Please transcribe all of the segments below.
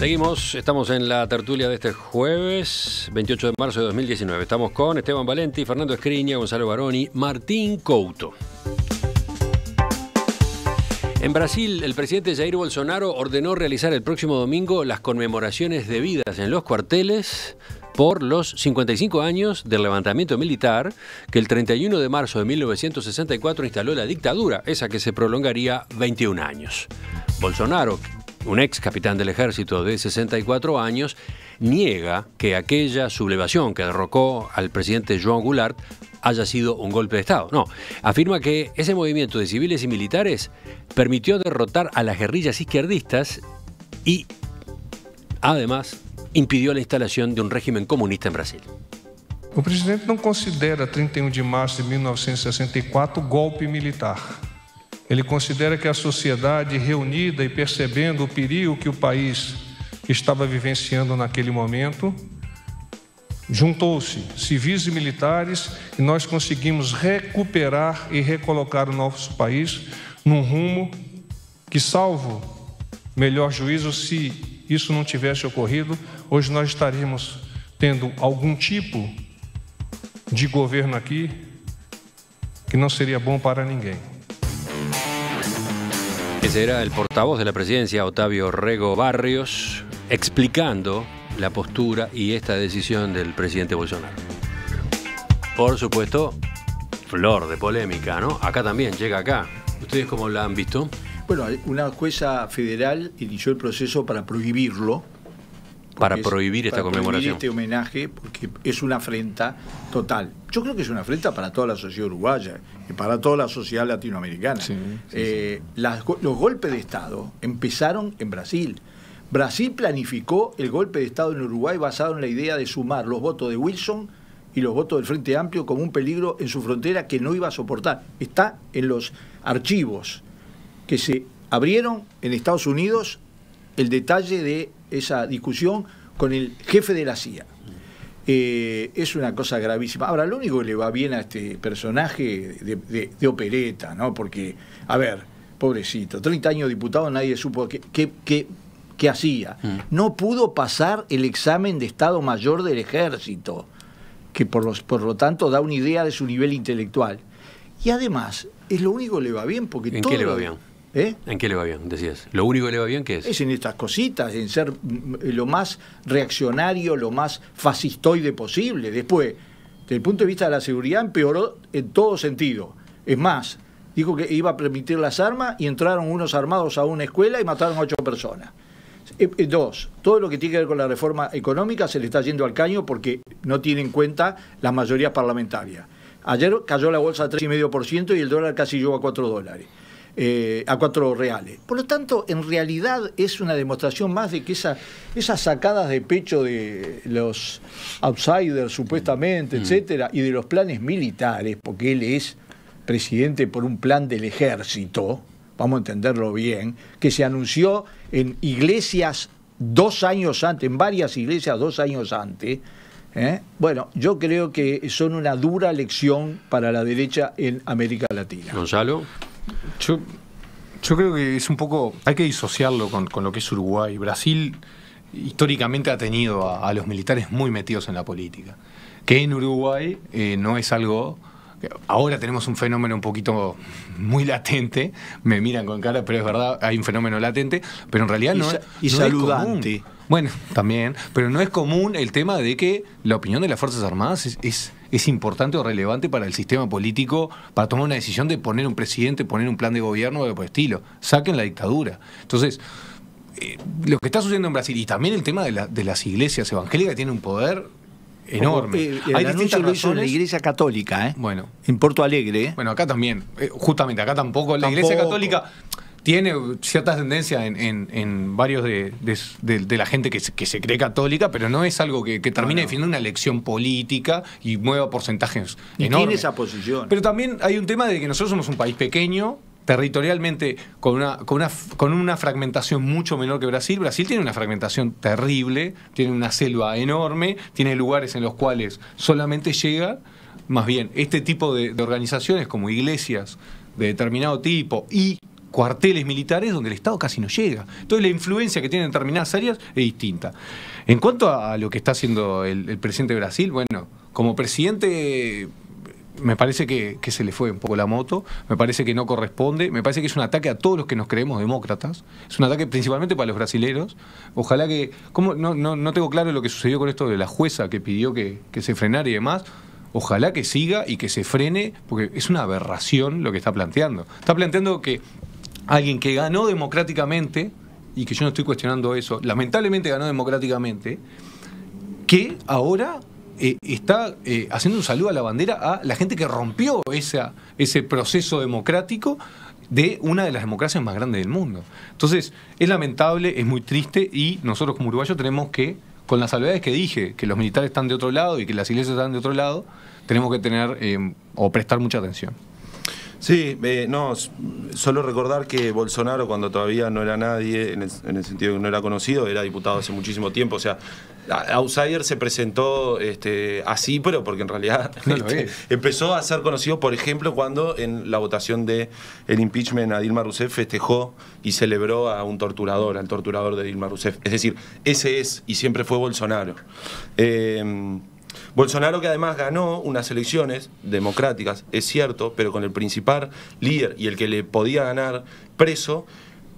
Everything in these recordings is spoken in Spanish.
Seguimos, estamos en la tertulia de este jueves 28 de marzo de 2019. Estamos con Esteban Valenti, Fernando Escriña, Gonzalo Baroni, Martín Couto. En Brasil, el presidente Jair Bolsonaro ordenó realizar el próximo domingo las conmemoraciones debidas en los cuarteles por los 55 años del levantamiento militar que el 31 de marzo de 1964 instaló la dictadura, esa que se prolongaría 21 años. Bolsonaro, un ex capitán del ejército de 64 años, niega que aquella sublevación que derrocó al presidente João Goulart haya sido un golpe de Estado. No, afirma que ese movimiento de civiles y militares permitió derrotar a las guerrillas izquierdistas y, además, impidió la instalación de un régimen comunista en Brasil. O presidente não considera 31 de março de 1964 golpe militar. Ele considera que a sociedade reunida e percebendo o perigo que o país estava vivenciando naquele momento, juntou-se civis e militares e nós conseguimos recuperar e recolocar o nosso país num rumo que, salvo melhor juízo, se isso não tivesse ocorrido, hoje nós estaríamos tendo algum tipo de governo aqui que não seria bom para ninguém. Ese era el portavoz de la presidencia, Otávio Rego Barrios, explicando la postura y esta decisión del presidente Bolsonaro. Por supuesto, flor de polémica, ¿no? Acá también, llega acá. ¿Ustedes cómo la han visto? Bueno, una jueza federal inició el proceso para prohibirlo. Para prohibir esta conmemoración. Prohibir este homenaje, porque es una afrenta total. Yo creo que es una afrenta para toda la sociedad uruguaya y para toda la sociedad latinoamericana. Sí. Los golpes de Estado empezaron en Brasil. Brasil planificó el golpe de Estado en Uruguay basado en la idea de sumar los votos de Wilson y los votos del Frente Amplio como un peligro en su frontera que no iba a soportar. Está en los archivos que se abrieron en Estados Unidos el detalle de esa discusión con el jefe de la CIA. Es una cosa gravísima. Ahora, lo único que le va bien a este personaje de opereta, ¿no? Porque, a ver, pobrecito, 30 años diputado, nadie supo qué hacía. No pudo pasar el examen de Estado Mayor del Ejército, que por lo tanto da una idea de su nivel intelectual. Y además, es lo único que le va bien, porque ¿En qué le va bien? ¿En qué le va bien, decías? ¿Lo único que le va bien qué es? Es en estas cositas, en ser lo más reaccionario, lo más fascistoide posible. Después, desde el punto de vista de la seguridad, empeoró en todo sentido. Es más, dijo que iba a permitir las armas y entraron unos armados a una escuela y mataron a 8 personas. Dos, todo lo que tiene que ver con la reforma económica se le está yendo al caño porque no tiene en cuenta las mayorías parlamentarias. Ayer cayó la bolsa a 3,5% y el dólar casi llegó a $4. A 4 reales. Por lo tanto, en realidad es una demostración más de que esas sacadas de pecho de los outsiders, supuestamente, etcétera, y de los planes militares, porque él es presidente por un plan del ejército, vamos a entenderlo bien, que se anunció en iglesias 2 años antes, en varias iglesias 2 años antes. Bueno, yo creo que son una dura lección para la derecha en América Latina. Gonzalo. Yo creo que es un poco, hay que disociarlo con lo que es Uruguay. Brasil históricamente ha tenido a los militares muy metidos en la política, que en Uruguay no es algo. Ahora tenemos un fenómeno un poquito muy latente, me miran con cara, pero es verdad, hay un fenómeno latente, pero en realidad no saludante. Es común. Bueno, también, pero no es común el tema de que la opinión de las Fuerzas Armadas es importante o relevante para el sistema político, para tomar una decisión de poner un presidente, poner un plan de gobierno o algo por el estilo. Saquen la dictadura. Entonces, lo que está sucediendo en Brasil, y también el tema de las iglesias evangélicas, tiene un poder enorme. Hay distintas lo hizo en la Iglesia Católica, bueno, en Porto Alegre. Bueno, acá también, justamente acá tampoco. La Iglesia Católica tiene cierta tendencia en varios de la gente que se cree católica, pero no es algo que termine definiendo una elección política y mueva porcentajes enormes. Tiene esa posición. Pero también hay un tema de que nosotros somos un país pequeño, territorialmente con una fragmentación mucho menor que Brasil. Brasil tiene una fragmentación terrible, tiene una selva enorme, tiene lugares en los cuales solamente llega, más bien, este tipo de organizaciones como iglesias de determinado tipo y cuarteles militares donde el Estado casi no llega. Entonces la influencia que tiene en determinadas áreas es distinta. En cuanto a lo que está haciendo el presidente de Brasil, bueno, como presidente me parece que se le fue un poco la moto, me parece que no corresponde, me parece que es un ataque a todos los que nos creemos demócratas, es un ataque principalmente para los brasileros. Ojalá que, no tengo claro lo que sucedió con esto de la jueza que pidió que se frenara y demás. Ojalá que siga y que se frene, porque es una aberración lo que está planteando. Está planteando que alguien que ganó democráticamente, y que yo no estoy cuestionando eso, lamentablemente ganó democráticamente, que ahora está haciendo un saludo a la bandera a la gente que rompió ese proceso democrático de una de las democracias más grandes del mundo. Entonces, es lamentable, es muy triste, y nosotros como uruguayos tenemos que, con las salvedades que dije, que los militares están de otro lado y que las iglesias están de otro lado, tenemos que tener o prestar mucha atención. Sí, no, solo recordar que Bolsonaro, cuando todavía no era nadie, en el sentido de que no era conocido, era diputado hace muchísimo tiempo. O sea, Outsider se presentó así, pero porque en realidad empezó a ser conocido, por ejemplo, cuando en la votación del impeachment a Dilma Rousseff festejó y celebró a un torturador, al torturador de Dilma Rousseff. Es decir, ese es y siempre fue Bolsonaro. Bolsonaro, que además ganó unas elecciones democráticas, es cierto, pero con el principal líder y el que le podía ganar preso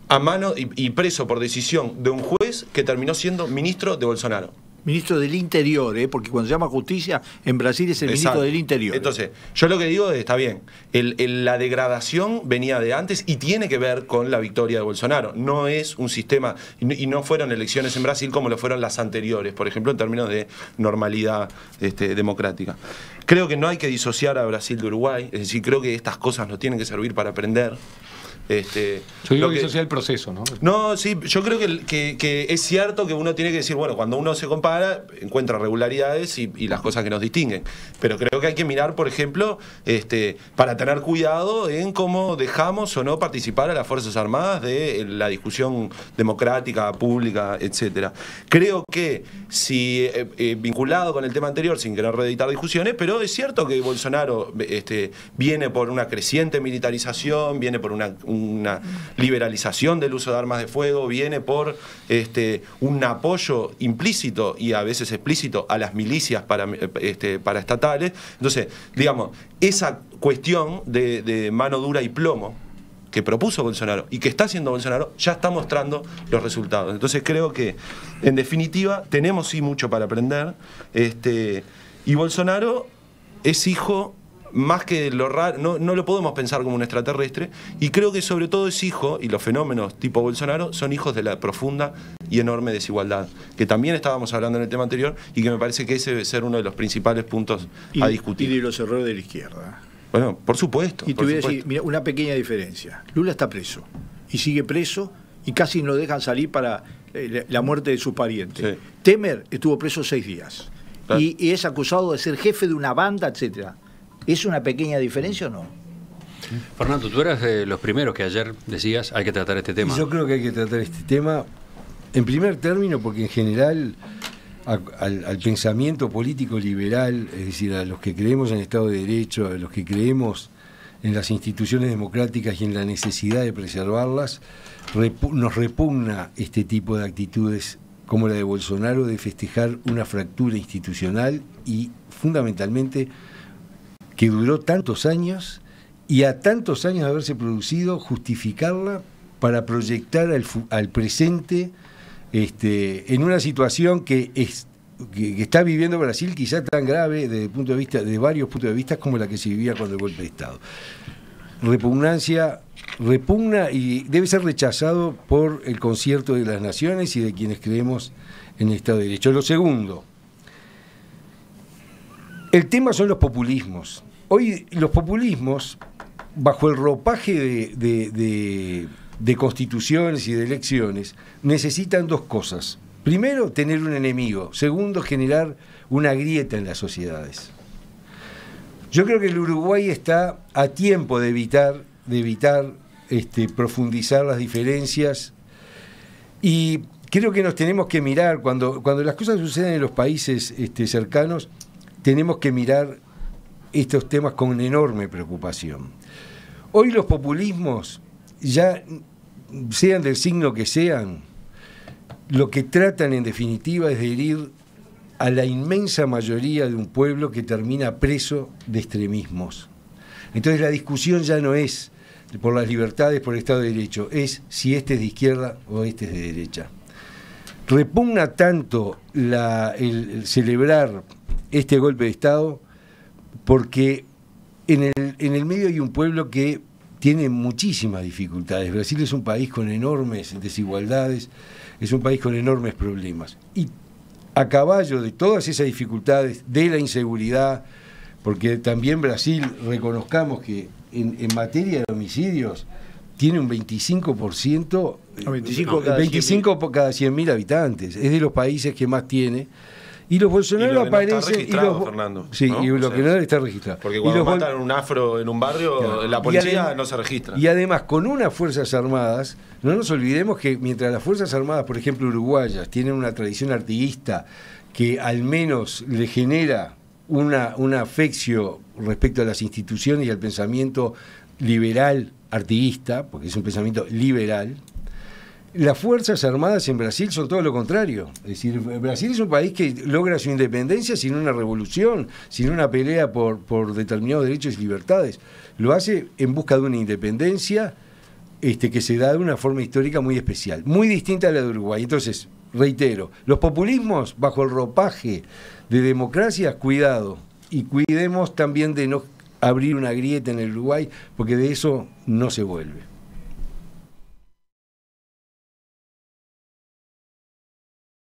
a mano y preso por decisión de un juez que terminó siendo ministro de Bolsonaro. Ministro del Interior, porque cuando se llama justicia, en Brasil es el ministro del Interior. Entonces, yo lo que digo es, está bien, la degradación venía de antes y tiene que ver con la victoria de Bolsonaro. No es un sistema, y no fueron elecciones en Brasil como lo fueron las anteriores, por ejemplo, en términos de normalidad democrática. Creo que no hay que disociar a Brasil de Uruguay, es decir, creo que estas cosas nos tienen que servir para aprender. Yo digo que eso sea el proceso, ¿no? No, sí, yo creo que es cierto que uno tiene que decir, bueno, cuando uno se compara, encuentra regularidades y las cosas que nos distinguen. Pero creo que hay que mirar, por ejemplo, para tener cuidado en cómo dejamos o no participar a las Fuerzas Armadas de la discusión democrática, pública, etcétera. Creo que, si vinculado con el tema anterior, sin querer reeditar discusiones, pero es cierto que Bolsonaro viene por una creciente militarización, viene por una liberalización del uso de armas de fuego, viene por un apoyo implícito y a veces explícito a las milicias paraestatales. Entonces, digamos, esa cuestión de mano dura y plomo que propuso Bolsonaro y que está haciendo Bolsonaro ya está mostrando los resultados. Entonces creo que, en definitiva, tenemos sí mucho para aprender, y Bolsonaro es hijo, más que lo raro, no lo podemos pensar como un extraterrestre, y creo que sobre todo es hijo, y los fenómenos tipo Bolsonaro son hijos de la profunda y enorme desigualdad, que también estábamos hablando en el tema anterior, y que me parece que ese debe ser uno de los principales puntos a discutir. Y de los errores de la izquierda. Bueno, por supuesto. Y te voy a decir, mira, una pequeña diferencia. Lula está preso, y sigue preso, y casi no lo dejan salir para la muerte de sus parientes. Sí. Temer estuvo preso 6 días, claro. Y es acusado de ser jefe de una banda, etcétera. ¿Es una pequeña diferencia o no? Fernando, tú eras de los primeros que ayer decías hay que tratar este tema. Yo creo que hay que tratar este tema en primer término porque en general al pensamiento político liberal, es decir, a los que creemos en el Estado de Derecho, a los que creemos en las instituciones democráticas y en la necesidad de preservarlas, nos repugna este tipo de actitudes como la de Bolsonaro, de festejar una fractura institucional y fundamentalmente que duró tantos años, y a tantos años de haberse producido, justificarla para proyectar al presente en una situación que está viviendo Brasil, quizá tan grave desde el punto de vista, de varios puntos de vista, como la que se vivía con el golpe de Estado. Repugna y debe ser rechazado por el concierto de las naciones y de quienes creemos en el Estado de Derecho. Lo segundo, el tema son los populismos. Hoy los populismos, bajo el ropaje de constituciones y de elecciones, necesitan 2 cosas. Primero, tener un enemigo. Segundo, generar una grieta en las sociedades. Yo creo que el Uruguay está a tiempo de evitar profundizar las diferencias, y creo que nos tenemos que mirar, cuando las cosas suceden en los países cercanos, tenemos que mirar estos temas con enorme preocupación. Hoy los populismos ya sean del signo que sean, lo que tratan en definitiva es de herir a la inmensa mayoría de un pueblo que termina preso de extremismos. Entonces la discusión ya no es por las libertades, por el Estado de Derecho, es si este es de izquierda o este es de derecha. Repugna tanto el celebrar este golpe de Estado porque en el medio hay un pueblo que tiene muchísimas dificultades. Brasil es un país con enormes desigualdades, es un país con enormes problemas. Y a caballo de todas esas dificultades, de la inseguridad, porque también Brasil, reconozcamos que en materia de homicidios tiene un 25%, 25 por cada 100.000 habitantes. Es de los países que más tiene. Y los Bolsonaro aparecen. Fernando, sí, ¿no? y lo que no está registrado. Porque cuando matan un afro en un barrio, claro, la policía además, no se registra. Y además, con unas Fuerzas Armadas, no nos olvidemos que mientras las Fuerzas Armadas, por ejemplo, uruguayas, tienen una tradición artiguista que al menos le genera una afección respecto a las instituciones y al pensamiento liberal artiguista, porque es un pensamiento liberal, las Fuerzas Armadas en Brasil son todo lo contrario. Es decir, Brasil es un país que logra su independencia sin una revolución, sin una pelea por determinados derechos y libertades. Lo hace en busca de una independencia que se da de una forma histórica muy especial, muy distinta a la de Uruguay. Entonces, reitero, los populismos bajo el ropaje de democracia, cuidado. Y cuidemos también de no abrir una grieta en el Uruguay, porque de eso no se vuelve.